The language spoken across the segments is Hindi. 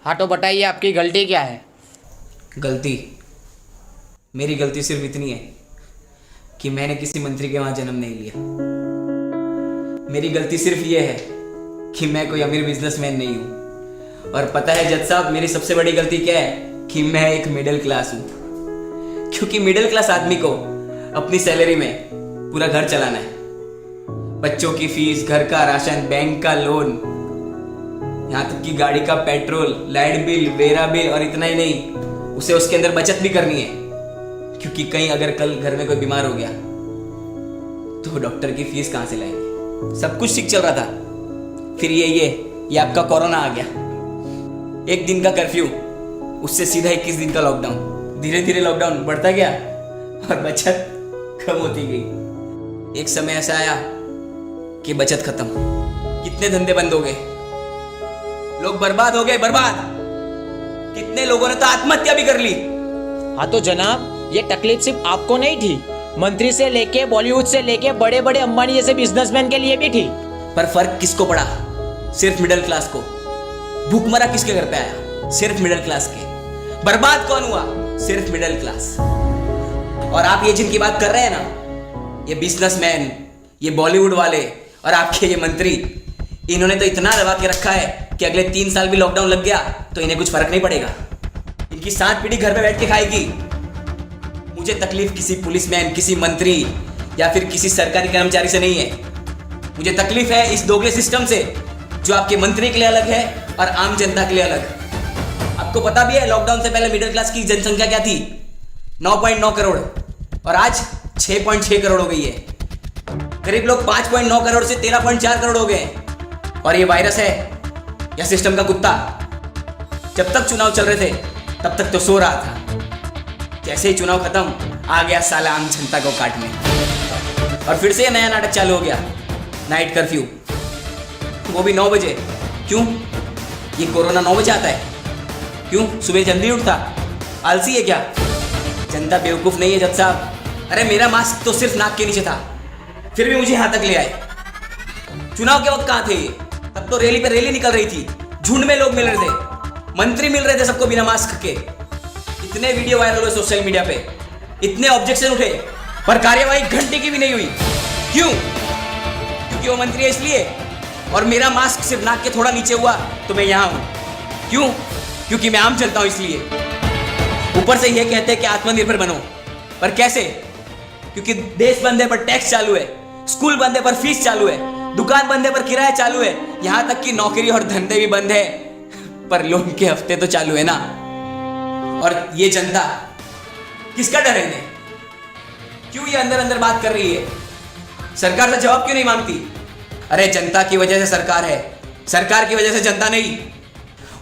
हाँ तो बताइए आपकी गलती क्या है। गलती, मेरी गलती सिर्फ इतनी है कि मैंने किसी मंत्री के वहां जन्म नहीं लिया। मेरी गलती सिर्फ ये है कि मैं कोई अमीर बिजनेसमैन नहीं हूं। और पता है जज साहब, मेरी सबसे बड़ी गलती क्या है कि मैं एक मिडिल क्लास हूं। क्योंकि मिडिल क्लास आदमी को अपनी सैलरी में पूरा घर चलाना है। बच्चों की फीस, घर का राशन, बैंक का लोन, यहाँ तक कि गाड़ी का petrol, light bill, vera bill, और इतना ही नहीं, उसे उसके अंदर बचत भी करनी है। क्योंकि कहीं अगर कल घर में कोई बीमार हो गया तो डॉक्टर की फीस कहां से लाएंगे। सब कुछ ठीक चल रहा था, फिर ये आपका कोरोना आ गया। 1 दिन का कर्फ्यू, उससे सीधा 21 दिन का लॉकडाउन। धीरे धीरे लॉकडाउन बढ़ता गया और बचत कम होती गई। एक समय ऐसा आया कि बचत खत्म, कितने धंधे बंद हो गए, लोग बर्बाद हो गए, बर्बाद। कितने लोगों ने तो आत्महत्या भी कर ली। हाँ तो जनाब, ये तकलीफ सिर्फ आपको नहीं थी, मंत्री से लेके बॉलीवुड से लेके बड़े बड़े अंबानी जैसे बिजनेसमैन के लिए भी थी। पर फर्क किसको पड़ा? सिर्फ मिडिल क्लास को। भूखमरा किसके घर पे आया? सिर्फ मिडिल क्लास के। बर्बाद कौन हुआ? सिर्फ मिडिल क्लास। और आप ये जिनकी बात कर रहे हैं ना, ये बिजनेसमैन, ये बॉलीवुड वाले और आपके ये मंत्री, इन्होंने तो इतना दबा के रखा है कि अगले 3 साल भी लॉकडाउन लग गया तो इन्हें कुछ फर्क नहीं पड़ेगा। इनकी 7 पीढ़ी घर पे बैठ के खाएगी। मुझे तकलीफ किसी पुलिसमैन, किसी मंत्री या फिर किसी सरकारी कर्मचारी से नहीं है। मुझे तकलीफ है इस दोगले सिस्टम से, जो आपके मंत्री के लिए अलग है और आम जनता के लिए अलग। आपको पता भी है लॉकडाउन से पहले मिडिल क्लास की जनसंख्या क्या थी? 9.9 करोड़, और आज 6.6 करोड़ हो गई है। गरीब लोग 5.9 करोड़ से 13.4 करोड़ हो गए। और ये वायरस है या सिस्टम का कुत्ता? जब तक चुनाव चल रहे थे तब तक तो सो रहा था। जैसे ही चुनाव खत्म, आ गया साला आम जनता को काटने। और फिर से नया नाटक चालू हो गया, नाइट कर्फ्यू, वो भी 9 बजे। क्यों? ये कोरोना 9 बजे आता है? क्यों? सुबह जल्दी उठता? आलसी है क्या? जनता बेवकूफ नहीं है जज साहब। अरे मेरा मास्क तो सिर्फ नाक के नीचे था, फिर भी मुझे यहां तक ले आए। चुनाव के वक्त कहां थे? तब तो रैली पे रैली निकल रही थी, झुंड में लोग मिल रहे थे, मंत्री मिल रहे थे सबको बिना मास्क के। इतने वीडियो वायरल हुए सोशल मीडिया पे, इतने ऑब्जेक्शन उठे, पर कार्यवाही घंटे की भी नहीं हुई। क्यों? क्योंकि वो मंत्री है इसलिए। और मेरा मास्क सिर्फ नाक के थोड़ा नीचे हुआ तो मैं यहां हूं। क्यों? क्योंकि मैं आम जनता हूं इसलिए। ऊपर से ये कहते हैं कि आत्मनिर्भर बनो, पर कैसे? क्योंकि देश बंद है पर टैक्स चालू है, स्कूल बंद है पर फीस चालू है, दुकान बंद है पर किराया चालू है, यहां तक कि नौकरी और धंधे भी बंद है पर लोन के हफ्ते तो चालू है ना। और ये जनता, किसका डर है इन्हें? क्यों ये अंदर अंदर बात कर रही है? सरकार से जवाब क्यों नहीं मांगती? अरे जनता की वजह से सरकार है, सरकार की वजह से जनता नहीं।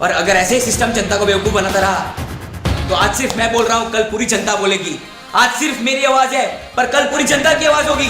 और अगर ऐसे ही सिस्टम जनता को बेवकूफ बनाता रहा तो आज सिर्फ मैं बोल रहा हूं, कल पूरी जनता बोलेगी। आज सिर्फ मेरी आवाज है पर कल पूरी जनता की आवाज होगी।